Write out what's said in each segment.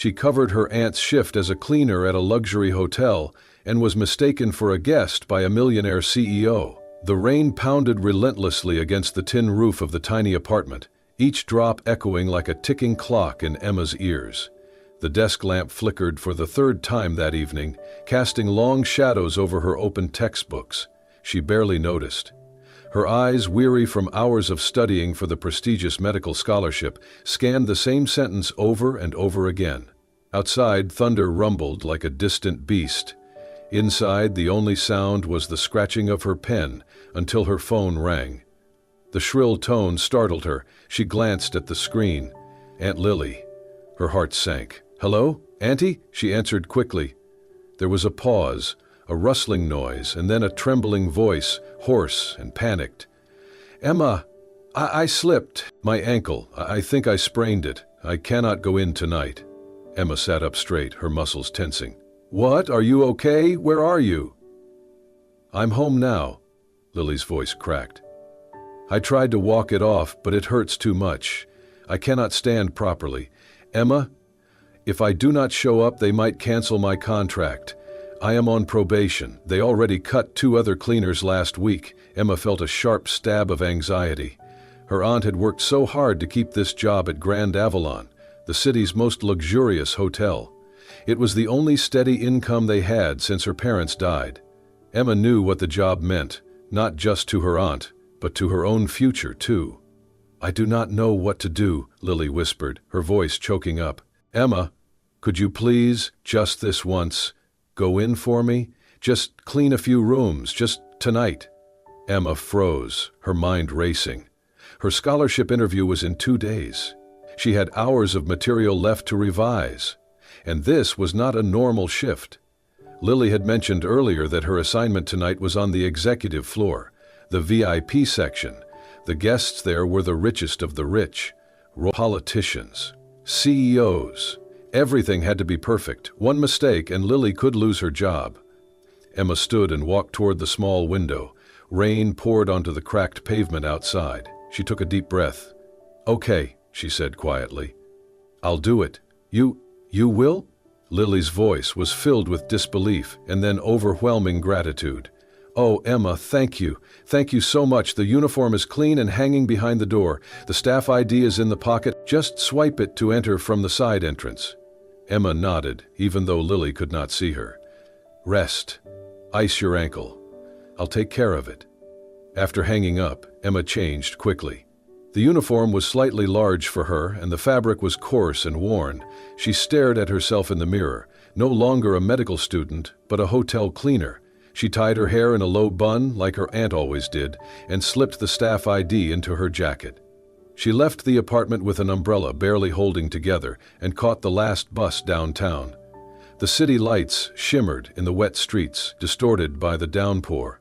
She covered her aunt's shift as a cleaner at a luxury hotel and was mistaken for a guest by a millionaire CEO. The rain pounded relentlessly against the tin roof of the tiny apartment, each drop echoing like a ticking clock in Emma's ears. The desk lamp flickered for the third time that evening, casting long shadows over her open textbooks. She barely noticed. Her eyes, weary from hours of studying for the prestigious medical scholarship, scanned the same sentence over and over again. Outside, thunder rumbled like a distant beast. Inside, the only sound was the scratching of her pen until her phone rang. The shrill tone startled her. She glanced at the screen. Aunt Lily. Her heart sank. "Hello, Auntie?" she answered quickly. There was a pause, a rustling noise, and then a trembling voice, hoarse and panicked. "Emma, I slipped. My ankle. I think I sprained it. I cannot go in tonight." Emma sat up straight, her muscles tensing. "What? Are you okay? Where are you?" "I'm home now," Lily's voice cracked. "I tried to walk it off, but it hurts too much. I cannot stand properly. Emma, if I do not show up, they might cancel my contract. I am on probation. They already cut 2 other cleaners last week." Emma felt a sharp stab of anxiety. Her aunt had worked so hard to keep this job at Grand Avalon, the city's most luxurious hotel. It was the only steady income they had since her parents died. Emma knew what the job meant, not just to her aunt, but to her own future, too. "I do not know what to do," Lily whispered, her voice choking up. "Emma, could you please, just this once, go in for me? Just clean a few rooms, just tonight." Emma froze, her mind racing. Her scholarship interview was in 2 days. She had hours of material left to revise. And this was not a normal shift. Lily had mentioned earlier that her assignment tonight was on the executive floor, the VIP section. The guests there were the richest of the rich, politicians, CEOs. Everything had to be perfect. One mistake and Lily could lose her job. Emma stood and walked toward the small window. Rain poured onto the cracked pavement outside. She took a deep breath. "Okay," she said quietly. "I'll do it. You will?" Lily's voice was filled with disbelief and then overwhelming gratitude. "Oh, Emma, thank you. Thank you so much. The uniform is clean and hanging behind the door. The staff ID is in the pocket. Just swipe it to enter from the side entrance." Emma nodded, even though Lily could not see her. "Rest. Ice your ankle. I'll take care of it." After hanging up, Emma changed quickly. The uniform was slightly large for her, and the fabric was coarse and worn. She stared at herself in the mirror, no longer a medical student, but a hotel cleaner. She tied her hair in a low bun, like her aunt always did, and slipped the staff ID into her jacket. She left the apartment with an umbrella barely holding together and caught the last bus downtown. The city lights shimmered in the wet streets, distorted by the downpour.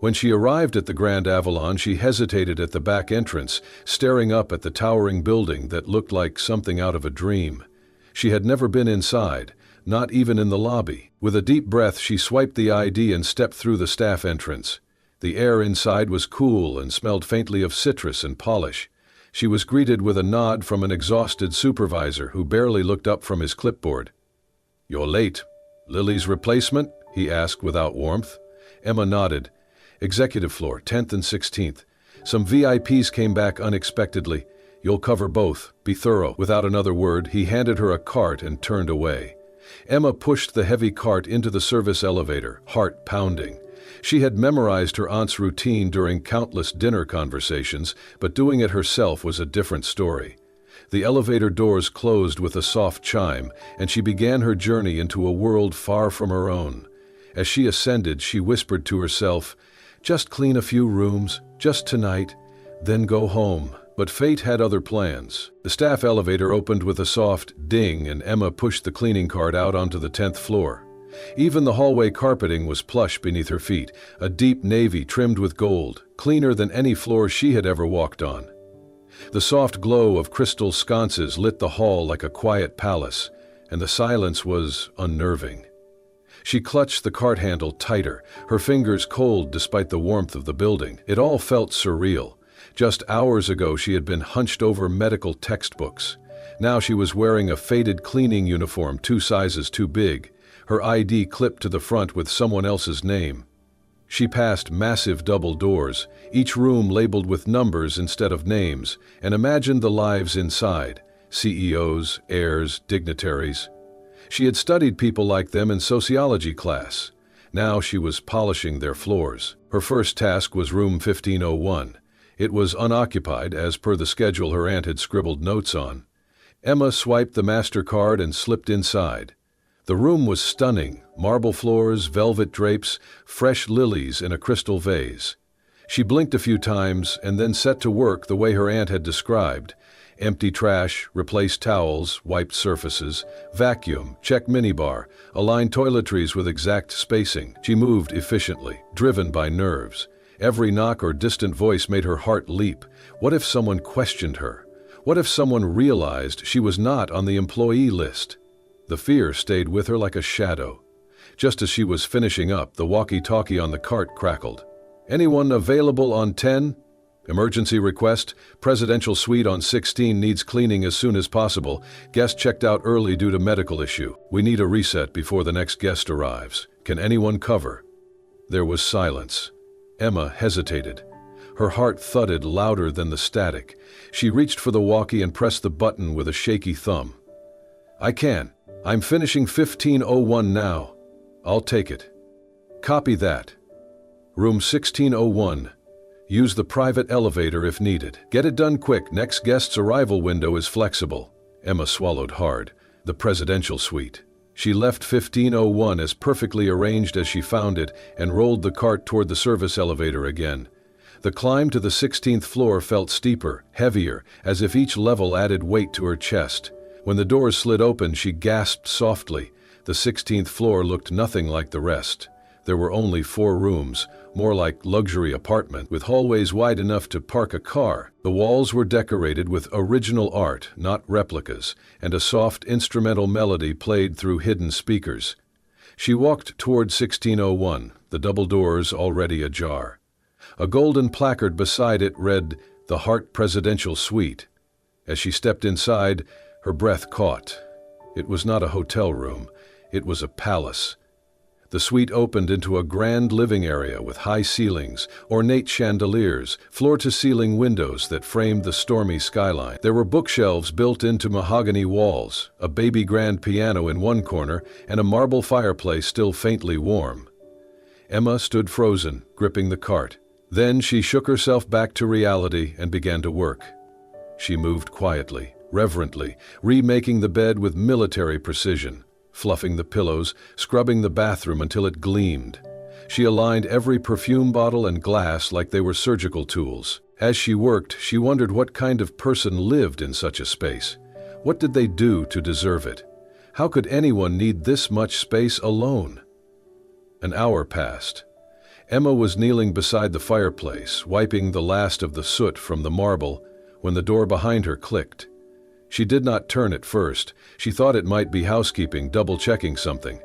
When she arrived at the Grand Avalon, she hesitated at the back entrance, staring up at the towering building that looked like something out of a dream. She had never been inside, not even in the lobby. With a deep breath, she swiped the ID and stepped through the staff entrance. The air inside was cool and smelled faintly of citrus and polish. She was greeted with a nod from an exhausted supervisor who barely looked up from his clipboard. "You're late. Lily's replacement?" he asked without warmth. Emma nodded. "Executive floor, 10th and 16th. Some VIPs came back unexpectedly. You'll cover both. Be thorough." Without another word, he handed her a cart and turned away. Emma pushed the heavy cart into the service elevator, heart pounding. She had memorized her aunt's routine during countless dinner conversations, but doing it herself was a different story. The elevator doors closed with a soft chime, and she began her journey into a world far from her own. As she ascended, she whispered to herself, "Just clean a few rooms, just tonight, then go home." But fate had other plans. The staff elevator opened with a soft ding, and Emma pushed the cleaning cart out onto the 10th floor. Even the hallway carpeting was plush beneath her feet, a deep navy trimmed with gold, cleaner than any floor she had ever walked on. The soft glow of crystal sconces lit the hall like a quiet palace, and the silence was unnerving. She clutched the cart handle tighter, her fingers cold despite the warmth of the building. It all felt surreal. Just hours ago she had been hunched over medical textbooks. Now she was wearing a faded cleaning uniform 2 sizes too big, her ID clipped to the front with someone else's name. She passed massive double doors, each room labeled with numbers instead of names, and imagined the lives inside: CEOs, heirs, dignitaries. She had studied people like them in sociology class. Now she was polishing their floors. Her first task was room 1501. It was unoccupied, as per the schedule her aunt had scribbled notes on. Emma swiped the MasterCard and slipped inside. The room was stunning: marble floors, velvet drapes, fresh lilies in a crystal vase. She blinked a few times and then set to work the way her aunt had described. Empty trash, replace towels, wiped surfaces, vacuum, check minibar, align toiletries with exact spacing. She moved efficiently, driven by nerves. Every knock or distant voice made her heart leap. What if someone questioned her? What if someone realized she was not on the employee list? The fear stayed with her like a shadow. Just as she was finishing up, the walkie-talkie on the cart crackled. "Anyone available on 10? Emergency request. Presidential suite on 16 needs cleaning as soon as possible. Guest checked out early due to medical issue. We need a reset before the next guest arrives. Can anyone cover?" There was silence. Emma hesitated. Her heart thudded louder than the static. She reached for the walkie and pressed the button with a shaky thumb. "I can. I'm finishing 1501 now. I'll take it." "Copy that. Room 1601. Use the private elevator if needed. Get it done quick. Next guest's arrival window is flexible." Emma swallowed hard. The presidential suite. She left 1501 as perfectly arranged as she found it and rolled the cart toward the service elevator again. The climb to the 16th floor felt steeper, heavier, as if each level added weight to her chest. When the doors slid open, she gasped softly. The 16th floor looked nothing like the rest. There were only 4 rooms, more like luxury apartment, with hallways wide enough to park a car. The walls were decorated with original art, not replicas, and a soft instrumental melody played through hidden speakers. She walked toward 1601, the double doors already ajar. A golden placard beside it read, "The Hart Presidential Suite." As she stepped inside, her breath caught. It was not a hotel room. It was a palace. The suite opened into a grand living area with high ceilings, ornate chandeliers, floor-to-ceiling windows that framed the stormy skyline. There were bookshelves built into mahogany walls, a baby grand piano in one corner, and a marble fireplace still faintly warm. Emma stood frozen, gripping the cart. Then she shook herself back to reality and began to work. She moved quietly, reverently, remaking the bed with military precision, fluffing the pillows, scrubbing the bathroom until it gleamed. She aligned every perfume bottle and glass like they were surgical tools. As she worked, she wondered what kind of person lived in such a space. What did they do to deserve it? How could anyone need this much space alone? An hour passed. Emma was kneeling beside the fireplace, wiping the last of the soot from the marble, when the door behind her clicked. She did not turn at first. She thought it might be housekeeping, double-checking something.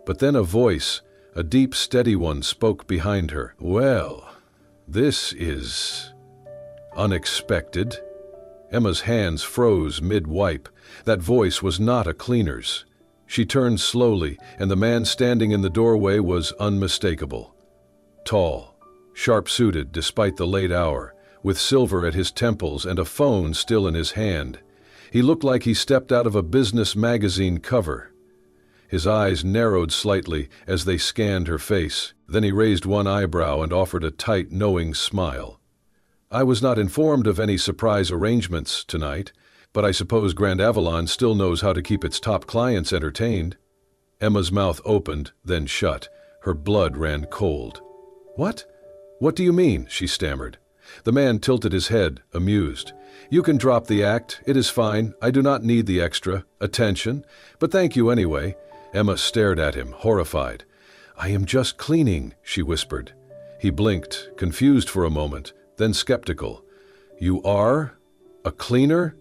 But then a voice, a deep, steady one, spoke behind her. "Well, this is unexpected." Emma's hands froze mid-wipe. That voice was not a cleaner's. She turned slowly, and the man standing in the doorway was unmistakable. Tall, sharp-suited despite the late hour, with silver at his temples and a phone still in his hand. He looked like he stepped out of a business magazine cover. His eyes narrowed slightly as they scanned her face. Then he raised one eyebrow and offered a tight, knowing smile. "I was not informed of any surprise arrangements tonight, but I suppose Grand Avalon still knows how to keep its top clients entertained." Emma's mouth opened, then shut. Her blood ran cold. "What? What do you mean?" she stammered. The man tilted his head, amused. "You can drop the act. It is fine. I do not need the extra attention, but thank you anyway." Emma stared at him, horrified. "I am just cleaning," she whispered. He blinked, confused for a moment, then skeptical. "You are? A cleaner?"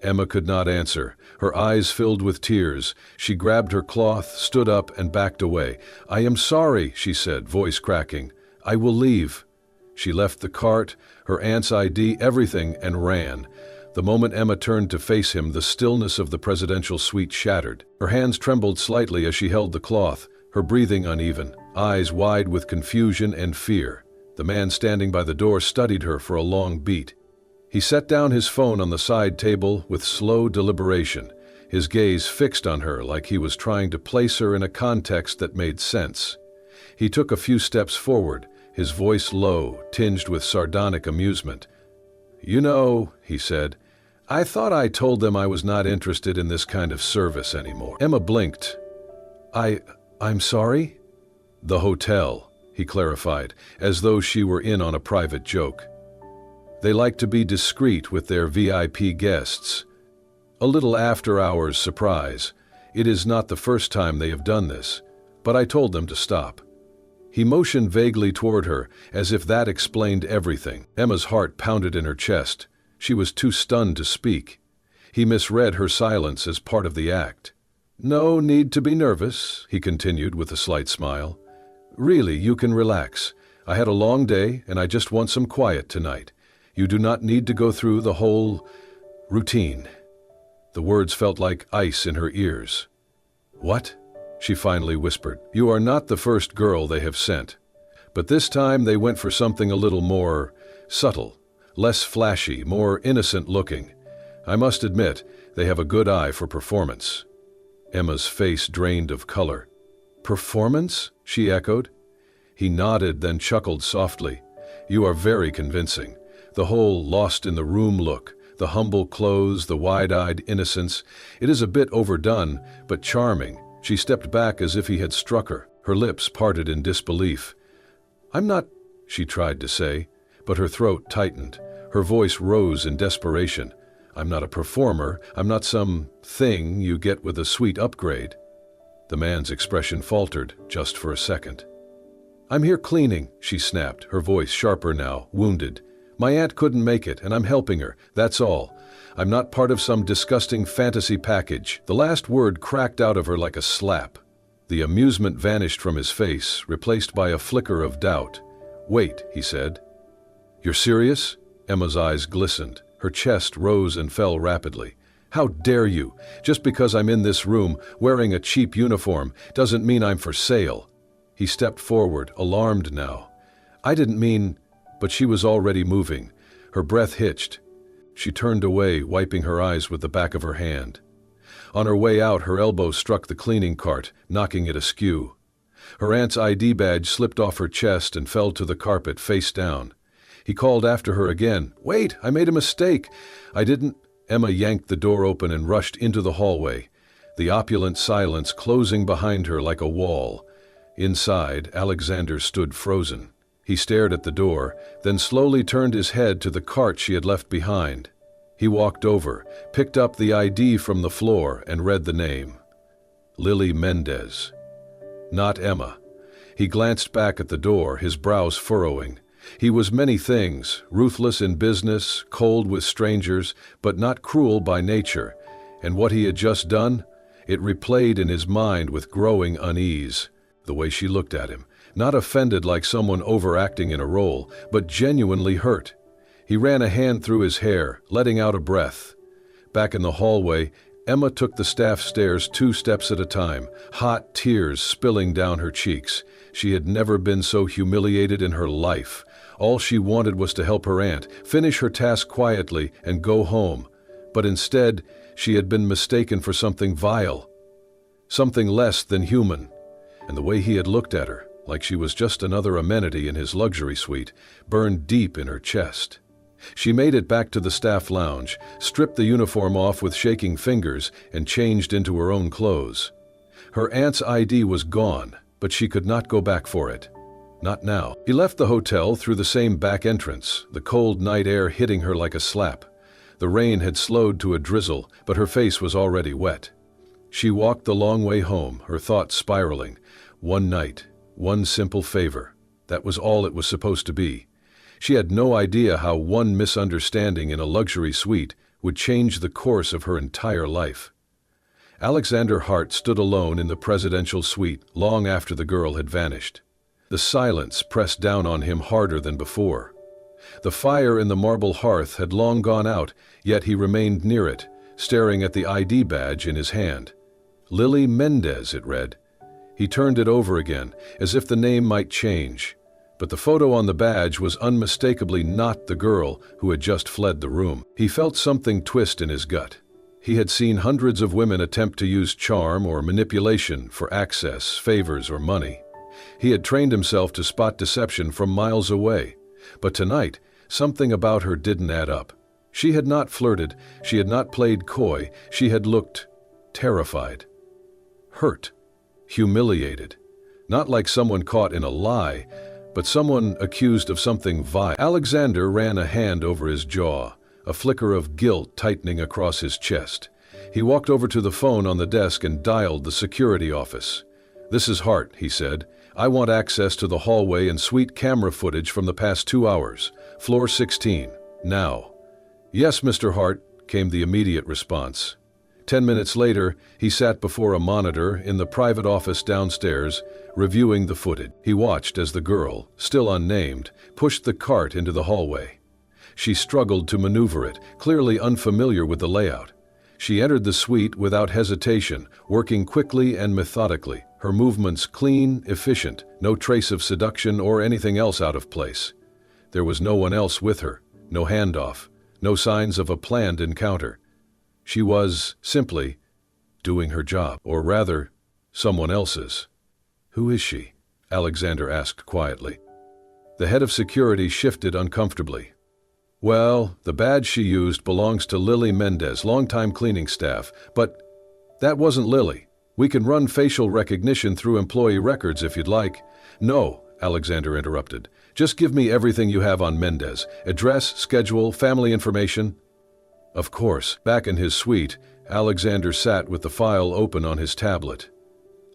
Emma could not answer. Her eyes filled with tears. She grabbed her cloth, stood up, and backed away. "I am sorry," she said, voice cracking. "I will leave." She left the cart, her aunt's ID, everything, and ran. The moment Emma turned to face him, the stillness of the presidential suite shattered. Her hands trembled slightly as she held the cloth, her breathing uneven, eyes wide with confusion and fear. The man standing by the door studied her for a long beat. He set down his phone on the side table with slow deliberation, his gaze fixed on her like he was trying to place her in a context that made sense. He took a few steps forward, his voice low, tinged with sardonic amusement. "You know," he said, "I thought I told them I was not interested in this kind of service anymore." Emma blinked. I'm sorry?" "The hotel," he clarified, as though she were in on a private joke. "They like to be discreet with their VIP guests. A little after-hours surprise. It is not the first time they have done this, but I told them to stop." He motioned vaguely toward her, as if that explained everything. Emma's heart pounded in her chest. She was too stunned to speak. He misread her silence as part of the act. "No need to be nervous," he continued with a slight smile. "Really, you can relax. I had a long day, and I just want some quiet tonight. You do not need to go through the whole routine." The words felt like ice in her ears. "What?" she finally whispered. "You are not the first girl they have sent. But this time they went for something a little more subtle, less flashy, more innocent looking. I must admit, they have a good eye for performance." Emma's face drained of color. "Performance?" she echoed. He nodded, then chuckled softly. "You are very convincing. The whole lost-in-the-room look, the humble clothes, the wide-eyed innocence. It is a bit overdone, but charming." She stepped back as if he had struck her. Her lips parted in disbelief. "I'm not," she tried to say, but her throat tightened. Her voice rose in desperation. "I'm not a performer. I'm not some thing you get with a sweet upgrade." The man's expression faltered, just for a second. "I'm here cleaning," she snapped, her voice sharper now, wounded. "My aunt couldn't make it, and I'm helping her, that's all. I'm not part of some disgusting fantasy package." The last word cracked out of her like a slap. The amusement vanished from his face, replaced by a flicker of doubt. "Wait," he said. "You're serious?" Emma's eyes glistened. Her chest rose and fell rapidly. "How dare you? Just because I'm in this room, wearing a cheap uniform, doesn't mean I'm for sale." He stepped forward, alarmed now. "I didn't mean—" But she was already moving. Her breath hitched. She turned away, wiping her eyes with the back of her hand. On her way out, her elbow struck the cleaning cart, knocking it askew. Her aunt's ID badge slipped off her chest and fell to the carpet face down. He called after her again. "Wait, I made a mistake. I didn't—" Emma yanked the door open and rushed into the hallway, the opulent silence closing behind her like a wall. Inside, Alexander stood frozen. He stared at the door, then slowly turned his head to the cart she had left behind. He walked over, picked up the ID from the floor, and read the name. Lily Mendez. Not Emma. He glanced back at the door, his brows furrowing. He was many things, ruthless in business, cold with strangers, but not cruel by nature. And what he had just done? It replayed in his mind with growing unease. The way she looked at him, not offended like someone overacting in a role, but genuinely hurt. He ran a hand through his hair, letting out a breath. Back in the hallway, Emma took the staff stairs 2 steps at a time, hot tears spilling down her cheeks. She had never been so humiliated in her life. All she wanted was to help her aunt, finish her task quietly, and go home. But instead, she had been mistaken for something vile, something less than human. And the way he had looked at her, like she was just another amenity in his luxury suite, burned deep in her chest. She made it back to the staff lounge, stripped the uniform off with shaking fingers, and changed into her own clothes. Her aunt's ID was gone, but she could not go back for it. Not now. He left the hotel through the same back entrance, the cold night air hitting her like a slap. The rain had slowed to a drizzle, but her face was already wet. She walked the long way home, her thoughts spiraling. One night, one simple favor. That was all it was supposed to be. She had no idea how one misunderstanding in a luxury suite would change the course of her entire life. Alexander Hart stood alone in the presidential suite long after the girl had vanished. The silence pressed down on him harder than before. The fire in the marble hearth had long gone out, yet he remained near it, staring at the ID badge in his hand. Lily Mendez, it read. He turned it over again, as if the name might change. But the photo on the badge was unmistakably not the girl who had just fled the room. He felt something twist in his gut. He had seen hundreds of women attempt to use charm or manipulation for access, favors, or money. He had trained himself to spot deception from miles away. But tonight, something about her didn't add up. She had not flirted, she had not played coy, she had looked terrified, hurt, humiliated. Not like someone caught in a lie, but someone accused of something vile. Alexander ran a hand over his jaw, a flicker of guilt tightening across his chest. He walked over to the phone on the desk and dialed the security office. "This is Hart," he said. "I want access to the hallway and suite camera footage from the past 2 hours. Floor 16. Now." "Yes, Mr. Hart," came the immediate response. 10 minutes later, he sat before a monitor in the private office downstairs, reviewing the footage. He watched as the girl, still unnamed, pushed the cart into the hallway. She struggled to maneuver it, clearly unfamiliar with the layout. She entered the suite without hesitation, working quickly and methodically, her movements clean, efficient, no trace of seduction or anything else out of place. There was no one else with her, no handoff, no signs of a planned encounter. She was, simply, doing her job, or rather, someone else's. "Who is she?" Alexander asked quietly. The head of security shifted uncomfortably. "Well, the badge she used belongs to Lily Mendez, longtime cleaning staff, but that wasn't Lily. We can run facial recognition through employee records if you'd like." "No," Alexander interrupted. "Just give me everything you have on Mendez. Address, schedule, family information." Of course, back in his suite, Alexander sat with the file open on his tablet.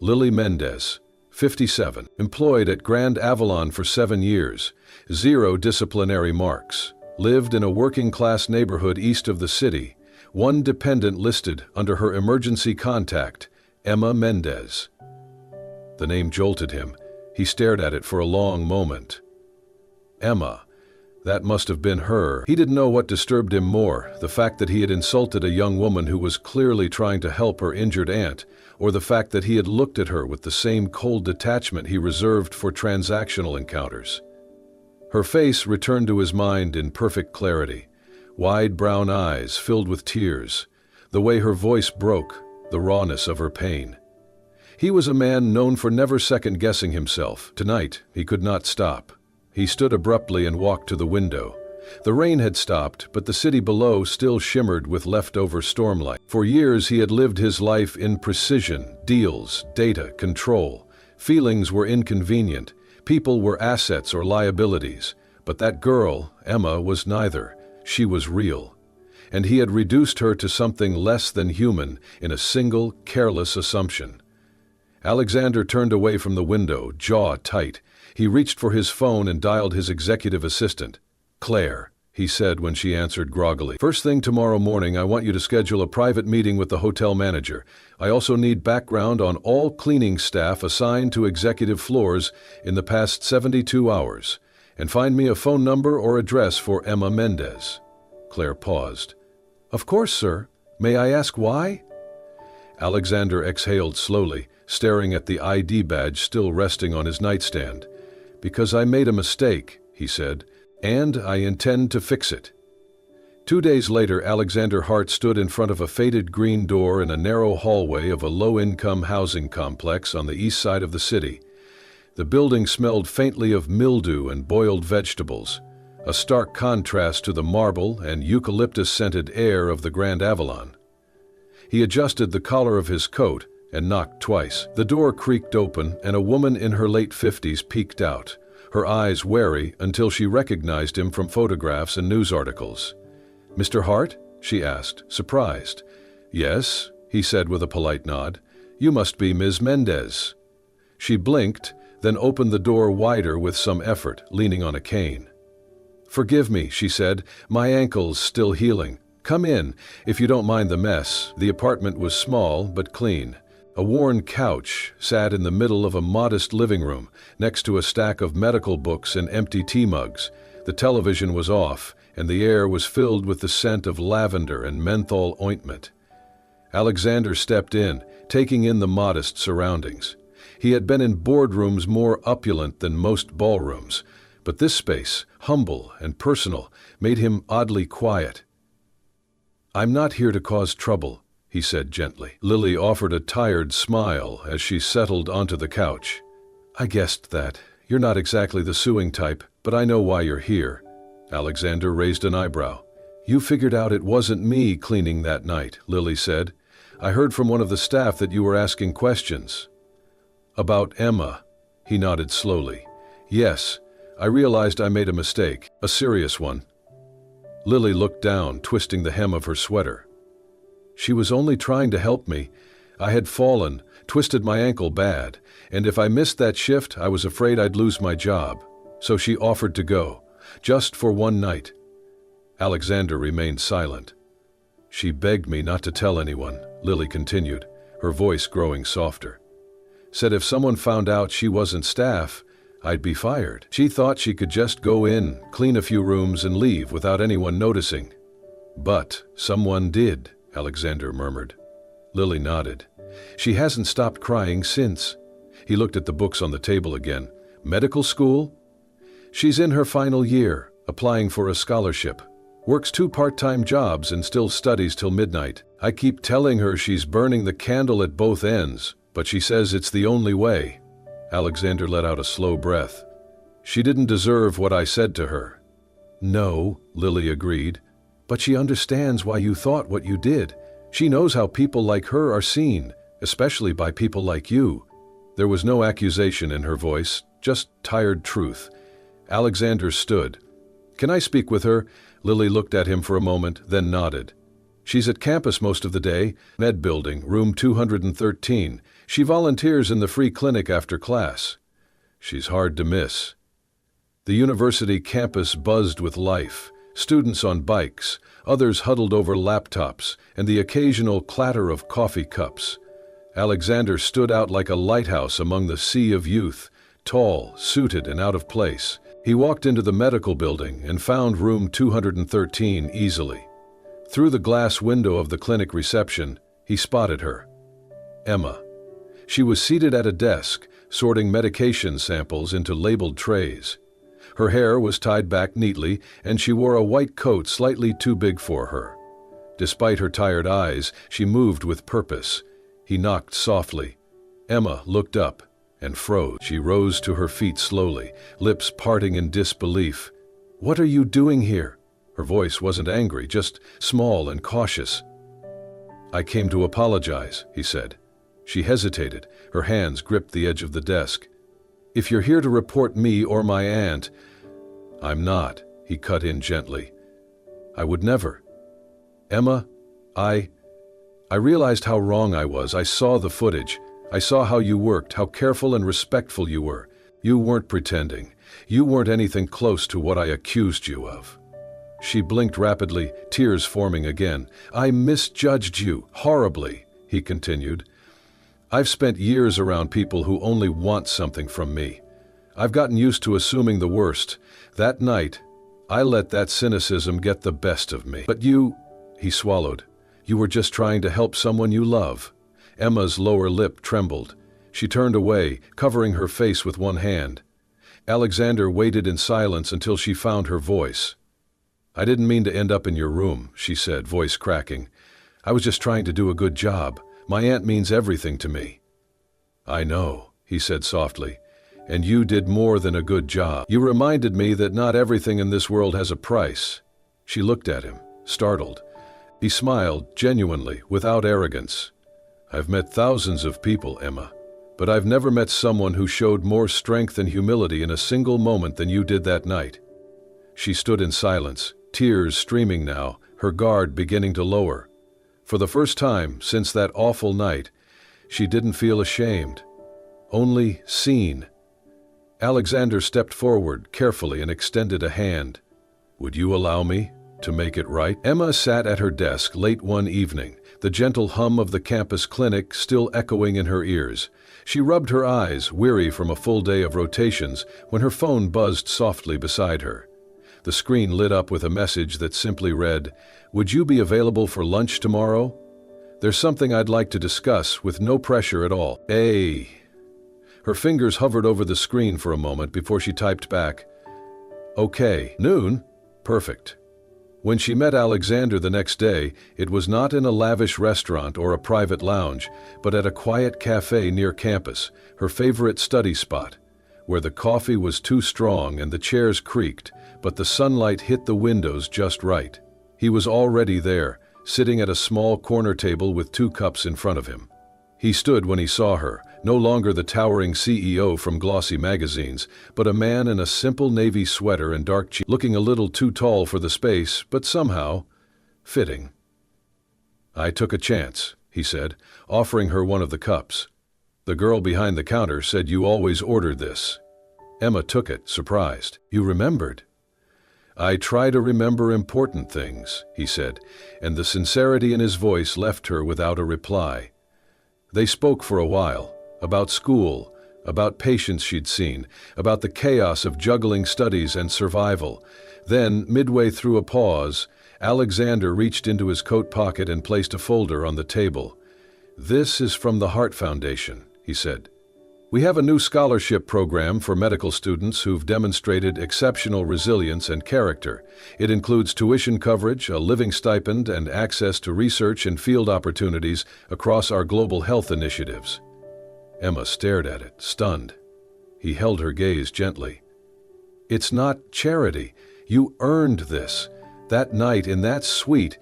Lily Mendez, 57, employed at Grand Avalon for 7 years, 0 disciplinary marks, lived in a working-class neighborhood east of the city, 1 dependent listed under her emergency contact, Emma Mendez. The name jolted him. He stared at it for a long moment. Emma. That must have been her. He didn't know what disturbed him more, the fact that he had insulted a young woman who was clearly trying to help her injured aunt, or the fact that he had looked at her with the same cold detachment he reserved for transactional encounters. Her face returned to his mind in perfect clarity, wide brown eyes filled with tears, the way her voice broke, the rawness of her pain. He was a man known for never second-guessing himself. Tonight, he could not stop. He stood abruptly and walked to the window. The rain had stopped, but the city below still shimmered with leftover stormlight. For years he had lived his life in precision, deals, data, control. Feelings were inconvenient. People were assets or liabilities. But that girl, Emma, was neither. She was real. And he had reduced her to something less than human in a single, careless assumption. Alexander turned away from the window, jaw tight. He reached for his phone and dialed his executive assistant. "Claire," he said when she answered groggily. "First thing tomorrow morning, I want you to schedule a private meeting with the hotel manager. I also need background on all cleaning staff assigned to executive floors in the past 72 hours. And find me a phone number or address for Emma Mendez." Claire paused. "Of course, sir. May I ask why?" Alexander exhaled slowly, staring at the ID badge still resting on his nightstand. "Because I made a mistake," he said, "and I intend to fix it." 2 days later, Alexander Hart stood in front of a faded green door in a narrow hallway of a low-income housing complex on the east side of the city. The building smelled faintly of mildew and boiled vegetables, a stark contrast to the marble and eucalyptus-scented air of the Grand Avalon. He adjusted the collar of his coat and knocked twice. The door creaked open, and a woman in her late 50s peeked out, her eyes wary until she recognized him from photographs and news articles. "Mr. Hart?" she asked, surprised. "Yes," he said with a polite nod. "You must be Ms. Mendez." She blinked, then opened the door wider with some effort, leaning on a cane. "Forgive me," she said, "my ankle's still healing. Come in, if you don't mind the mess." The apartment was small but clean. A worn couch sat in the middle of a modest living room, next to a stack of medical books and empty tea mugs. The television was off, and the air was filled with the scent of lavender and menthol ointment. Alexander stepped in, taking in the modest surroundings. He had been in boardrooms more opulent than most ballrooms, but this space, humble and personal, made him oddly quiet. "I'm not here to cause trouble," he said gently. Lily offered a tired smile as she settled onto the couch. "I guessed that. You're not exactly the suing type, but I know why you're here." Alexander raised an eyebrow. "You figured out it wasn't me cleaning that night," Lily said. "I heard from one of the staff that you were asking questions." "About Emma?" He nodded slowly. "Yes, I realized I made a mistake, a serious one." Lily looked down, twisting the hem of her sweater. "She was only trying to help me. I had fallen, twisted my ankle bad, and if I missed that shift, I was afraid I'd lose my job. So she offered to go, just for one night." Alexander remained silent. "She begged me not to tell anyone," Lily continued, her voice growing softer. "Said if someone found out she wasn't staff, I'd be fired. She thought she could just go in, clean a few rooms, and leave without anyone noticing." "But someone did," Alexander murmured. Lily nodded. "She hasn't stopped crying since." He looked at the books on the table again. "Medical school?" "She's in her final year, applying for a scholarship. Works 2 part-time jobs and still studies till midnight. I keep telling her she's burning the candle at both ends, but she says it's the only way." Alexander let out a slow breath. "She didn't deserve what I said to her." "No," Lily agreed, "but she understands why you thought what you did. She knows how people like her are seen, especially by people like you." There was no accusation in her voice, just tired truth. Alexander stood. "Can I speak with her?" Lily looked at him for a moment, then nodded. "She's at campus most of the day, Med Building, room 213. She volunteers in the free clinic after class. She's hard to miss." The university campus buzzed with life. Students on bikes, others huddled over laptops, and the occasional clatter of coffee cups. Alexander stood out like a lighthouse among the sea of youth, tall, suited, and out of place. He walked into the medical building and found room 213 easily. Through the glass window of the clinic reception, he spotted her. Emma. She was seated at a desk, sorting medication samples into labeled trays. Her hair was tied back neatly, and she wore a white coat slightly too big for her. Despite her tired eyes, she moved with purpose. He knocked softly. Emma looked up and froze. She rose to her feet slowly, lips parting in disbelief. "What are you doing here?" Her voice wasn't angry, just small and cautious. "I came to apologize," he said. She hesitated, her hands gripped the edge of the desk. "If you're here to report me or my aunt—" "I'm not," he cut in gently. "I would never. Emma, I realized how wrong I was. I saw the footage. I saw how you worked, how careful and respectful you were. You weren't pretending. You weren't anything close to what I accused you of." She blinked rapidly, tears forming again. "I misjudged you, horribly," he continued. "I've spent years around people who only want something from me. I've gotten used to assuming the worst. That night, I let that cynicism get the best of me. But you," he swallowed, "you were just trying to help someone you love." Emma's lower lip trembled. She turned away, covering her face with one hand. Alexander waited in silence until she found her voice. "I didn't mean to end up in your room," she said, voice cracking. "I was just trying to do a good job. My aunt means everything to me." "I know," he said softly, "and you did more than a good job. You reminded me that not everything in this world has a price." She looked at him, startled. He smiled, genuinely, without arrogance. "I've met thousands of people, Emma, but I've never met someone who showed more strength and humility in a single moment than you did that night." She stood in silence, tears streaming now, her guard beginning to lower. For the first time since that awful night, she didn't feel ashamed, only seen. Alexander stepped forward carefully and extended a hand. "Would you allow me to make it right?" Emma sat at her desk late one evening, the gentle hum of the campus clinic still echoing in her ears. She rubbed her eyes, weary from a full day of rotations, when her phone buzzed softly beside her. The screen lit up with a message that simply read, "Would you be available for lunch tomorrow? There's something I'd like to discuss with no pressure at all." Her fingers hovered over the screen for a moment before she typed back, "Okay, noon? Perfect." When she met Alexander the next day, it was not in a lavish restaurant or a private lounge, but at a quiet cafe near campus, her favorite study spot, where the coffee was too strong and the chairs creaked, but the sunlight hit the windows just right. He was already there, sitting at a small corner table with 2 cups in front of him. He stood when he saw her, no longer the towering CEO from glossy magazines, but a man in a simple navy sweater and dark jeans, looking a little too tall for the space, but somehow fitting. "I took a chance," he said, offering her one of the cups. "The girl behind the counter said you always ordered this." Emma took it, surprised. "You remembered?" "I try to remember important things," he said, and the sincerity in his voice left her without a reply. They spoke for a while, about school, about patients she'd seen, about the chaos of juggling studies and survival. Then, midway through a pause, Alexander reached into his coat pocket and placed a folder on the table. "This is from the Heart Foundation," he said. "We have a new scholarship program for medical students who've demonstrated exceptional resilience and character. It includes tuition coverage, a living stipend, and access to research and field opportunities across our global health initiatives." Emma stared at it, stunned. He held her gaze gently. "It's not charity. You earned this. That night in that suite,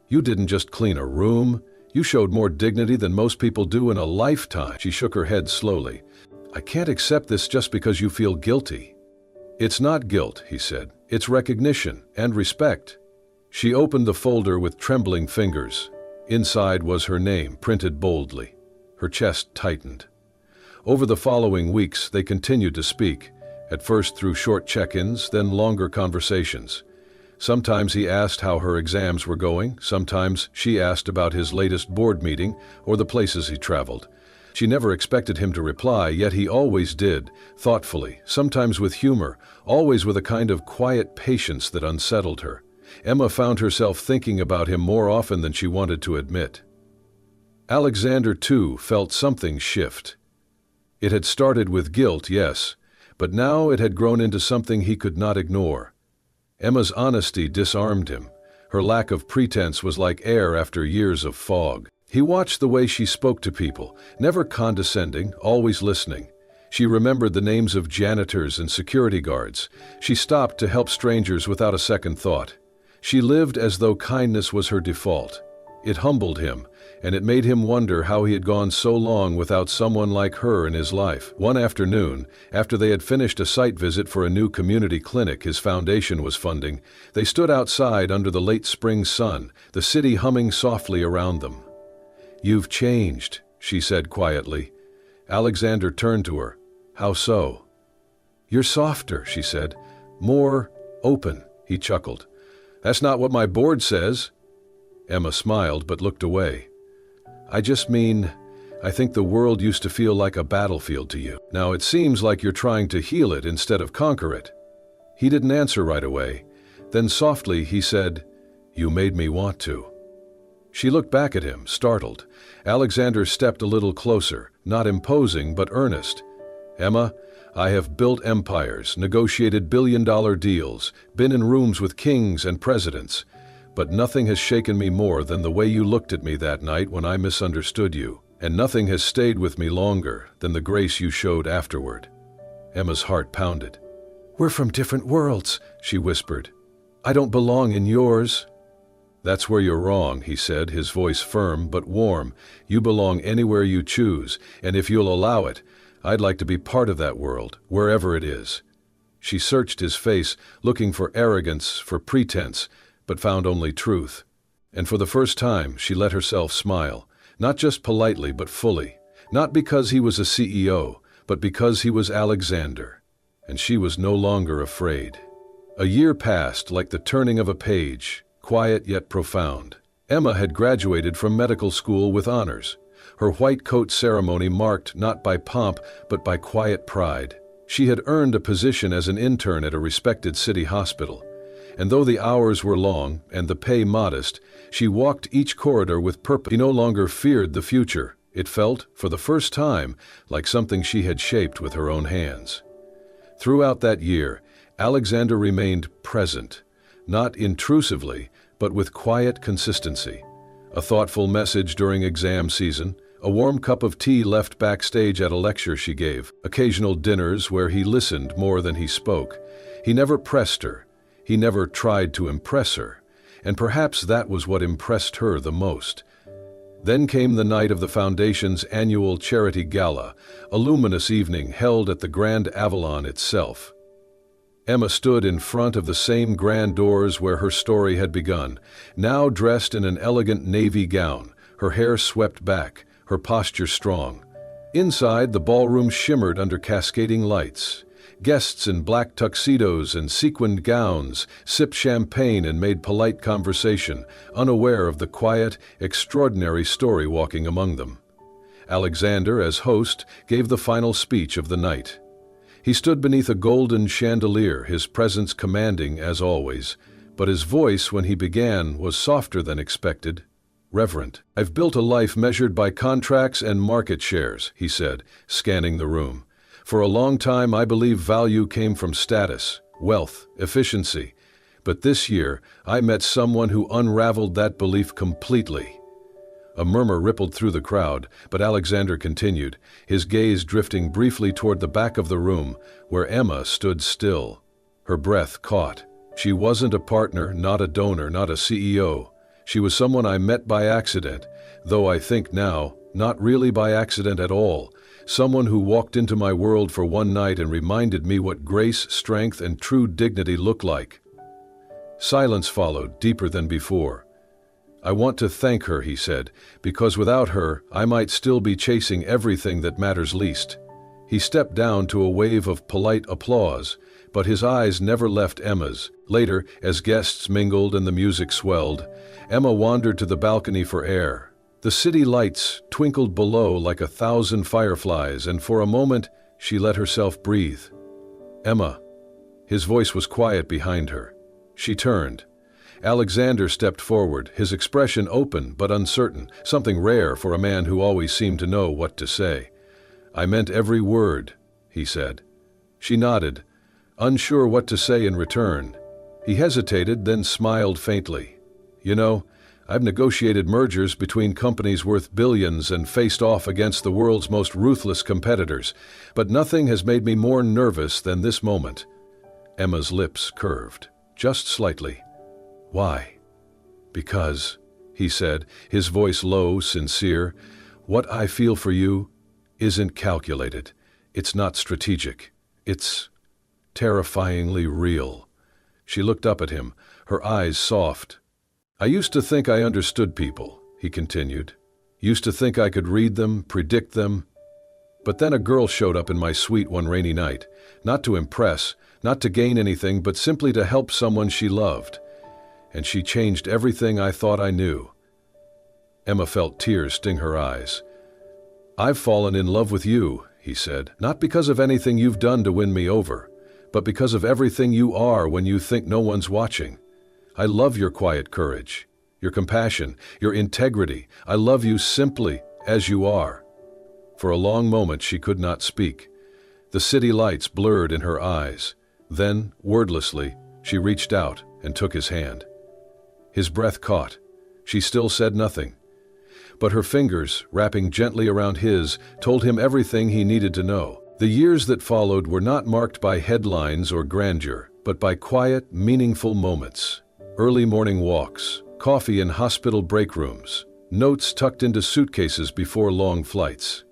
you didn't just clean a room. You showed more dignity than most people do in a lifetime." She shook her head slowly. "I can't accept this just because you feel guilty." "It's not guilt," he said. "It's recognition and respect." She opened the folder with trembling fingers. Inside was her name, printed boldly. Her chest tightened. Over the following weeks, they continued to speak, at first through short check-ins, then longer conversations. Sometimes he asked how her exams were going, sometimes she asked about his latest board meeting or the places he traveled. She never expected him to reply, yet he always did, thoughtfully, sometimes with humor, always with a kind of quiet patience that unsettled her. Emma found herself thinking about him more often than she wanted to admit. Alexander, too, felt something shift. It had started with guilt, yes, but now it had grown into something he could not ignore. Emma's honesty disarmed him. Her lack of pretense was like air after years of fog. He watched the way she spoke to people, never condescending, always listening. She remembered the names of janitors and security guards. She stopped to help strangers without a second thought. She lived as though kindness was her default. It humbled him, and it made him wonder how he had gone so long without someone like her in his life. One afternoon, after they had finished a site visit for a new community clinic his foundation was funding, they stood outside under the late spring sun, the city humming softly around them. "You've changed," she said quietly. Alexander turned to her. "How so?" "You're softer," she said. "More open," he chuckled. "That's not what my board says." Emma smiled but looked away. "I just mean, I think the world used to feel like a battlefield to you. Now it seems like you're trying to heal it instead of conquer it." He didn't answer right away. Then softly he said, "You made me want to." She looked back at him, startled. Alexander stepped a little closer, not imposing but earnest. "Emma, I have built empires, negotiated billion-dollar deals, been in rooms with kings and presidents. But nothing has shaken me more than the way you looked at me that night when I misunderstood you, and nothing has stayed with me longer than the grace you showed afterward." Emma's heart pounded. "We're from different worlds," she whispered. "I don't belong in yours." "That's where you're wrong," he said, his voice firm but warm. "You belong anywhere you choose, and if you'll allow it, I'd like to be part of that world, wherever it is." She searched his face, looking for arrogance, for pretense, but found only truth. And for the first time, she let herself smile, not just politely but fully, not because he was a CEO, but because he was Alexander. And she was no longer afraid. A year passed like the turning of a page, quiet yet profound. Emma had graduated from medical school with honors, her white coat ceremony marked not by pomp but by quiet pride. She had earned a position as an intern at a respected city hospital. And though the hours were long and the pay modest, she walked each corridor with purpose. She no longer feared the future. It felt, for the first time, like something she had shaped with her own hands. Throughout that year, Alexander remained present, not intrusively, but with quiet consistency. A thoughtful message during exam season, a warm cup of tea left backstage at a lecture she gave, occasional dinners where he listened more than he spoke. He never pressed her. He never tried to impress her. And perhaps that was what impressed her the most. Then came the night of the Foundation's annual charity gala, a luminous evening held at the Grand Avalon itself. Emma stood in front of the same grand doors where her story had begun, now dressed in an elegant navy gown, her hair swept back, her posture strong. Inside, the ballroom shimmered under cascading lights. Guests in black tuxedos and sequined gowns sipped champagne and made polite conversation, unaware of the quiet, extraordinary story walking among them. Alexander, as host, gave the final speech of the night. He stood beneath a golden chandelier, his presence commanding as always, but his voice when he began was softer than expected, reverent. "I've built a life measured by contracts and market shares," he said, scanning the room. "For a long time I believe value came from status, wealth, efficiency. But this year I met someone who unraveled that belief completely." A murmur rippled through the crowd, but Alexander continued, his gaze drifting briefly toward the back of the room, where Emma stood still. Her breath caught. She wasn't a partner, not a donor, not a CEO. She was someone I met by accident, though I think now, not really by accident at all. Someone who walked into my world for one night and reminded me what grace, strength, and true dignity look like. Silence followed, deeper than before. "I want to thank her," he said, "because without her, I might still be chasing everything that matters least." He stepped down to a wave of polite applause, but his eyes never left Emma's. Later, as guests mingled and the music swelled, Emma wandered to the balcony for air. The city lights twinkled below like 1,000 fireflies, and for a moment, she let herself breathe. "Emma." His voice was quiet behind her. She turned. Alexander stepped forward, his expression open but uncertain, something rare for a man who always seemed to know what to say. "I meant every word," he said. She nodded, unsure what to say in return. He hesitated, then smiled faintly. "You know, I've negotiated mergers between companies worth billions and faced off against the world's most ruthless competitors, but nothing has made me more nervous than this moment." Emma's lips curved, just slightly. "Why?" "Because," he said, his voice low, sincere, "what I feel for you isn't calculated. It's not strategic. It's terrifyingly real." She looked up at him, her eyes soft. "I used to think I understood people," he continued. "Used to think I could read them, predict them. But then a girl showed up in my suite one rainy night, not to impress, not to gain anything, but simply to help someone she loved. And she changed everything I thought I knew." Emma felt tears sting her eyes. "I've fallen in love with you," he said, "not because of anything you've done to win me over, but because of everything you are when you think no one's watching. I love your quiet courage, your compassion, your integrity. I love you simply as you are." For a long moment she could not speak. The city lights blurred in her eyes. Then, wordlessly, she reached out and took his hand. His breath caught. She still said nothing. But her fingers, wrapping gently around his, told him everything he needed to know. The years that followed were not marked by headlines or grandeur, but by quiet, meaningful moments. Early morning walks, coffee in hospital break rooms, notes tucked into suitcases before long flights.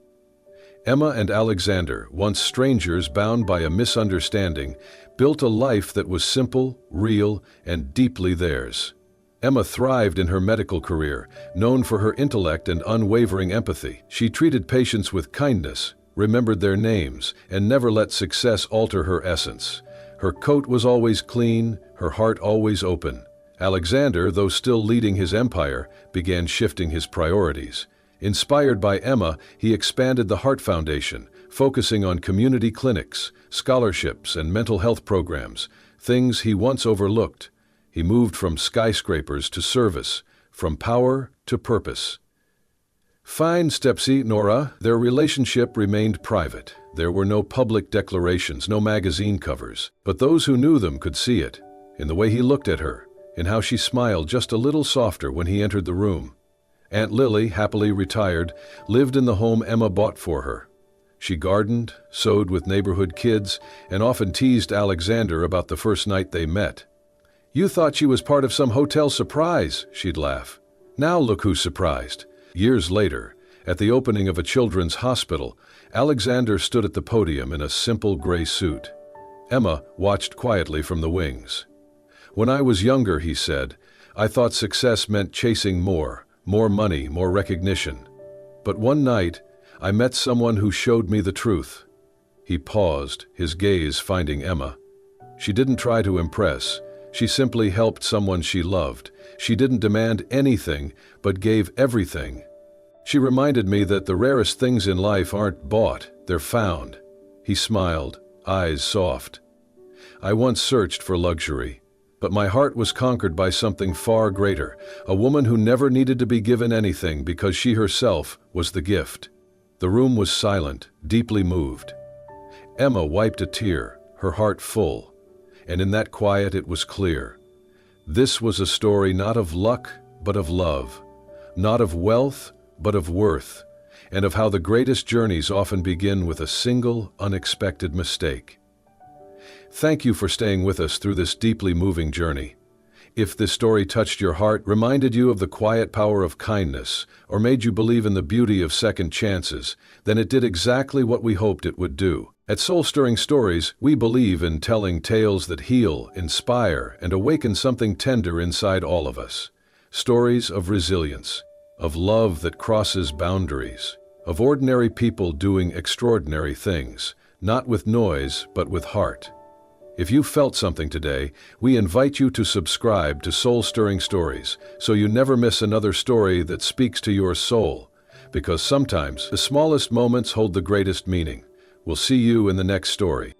Emma and Alexander, once strangers bound by a misunderstanding, built a life that was simple, real, and deeply theirs. Emma thrived in her medical career, known for her intellect and unwavering empathy. She treated patients with kindness, remembered their names, and never let success alter her essence. Her coat was always clean, her heart always open. Alexander, though still leading his empire, began shifting his priorities. Inspired by Emma, he expanded the Heart Foundation, focusing on community clinics, scholarships, and mental health programs, things he once overlooked. He moved from skyscrapers to service, from power to purpose. Fine, Stepsy, Nora. Their relationship remained private. There were no public declarations, no magazine covers. But those who knew them could see it, in the way he looked at her, in how she smiled just a little softer when he entered the room. Aunt Lily, happily retired, lived in the home Emma bought for her. She gardened, sewed with neighborhood kids, and often teased Alexander about the first night they met. "You thought she was part of some hotel surprise," she'd laugh. "Now look who's surprised." Years later, at the opening of a children's hospital, Alexander stood at the podium in a simple gray suit. Emma watched quietly from the wings. "When I was younger," he said, "I thought success meant chasing more money, more recognition. But one night, I met someone who showed me the truth." He paused, his gaze finding Emma. She didn't try to impress. She simply helped someone she loved. She didn't demand anything, but gave everything. She reminded me that the rarest things in life aren't bought, they're found. He smiled, eyes soft. "I once searched for luxury, but my heart was conquered by something far greater, a woman who never needed to be given anything because she herself was the gift." The room was silent, deeply moved. Emma wiped a tear, her heart full. And in that quiet it was clear. This was a story not of luck, but of love. Not of wealth, but of worth. And of how the greatest journeys often begin with a single, unexpected mistake. Thank you for staying with us through this deeply moving journey. If this story touched your heart, reminded you of the quiet power of kindness, or made you believe in the beauty of second chances, then it did exactly what we hoped it would do. At Soul-Stirring Stories, we believe in telling tales that heal, inspire, and awaken something tender inside all of us. Stories of resilience, of love that crosses boundaries, of ordinary people doing extraordinary things, not with noise, but with heart. If you felt something today, we invite you to subscribe to Soul-Stirring Stories so you never miss another story that speaks to your soul. Because sometimes the smallest moments hold the greatest meaning. We'll see you in the next story.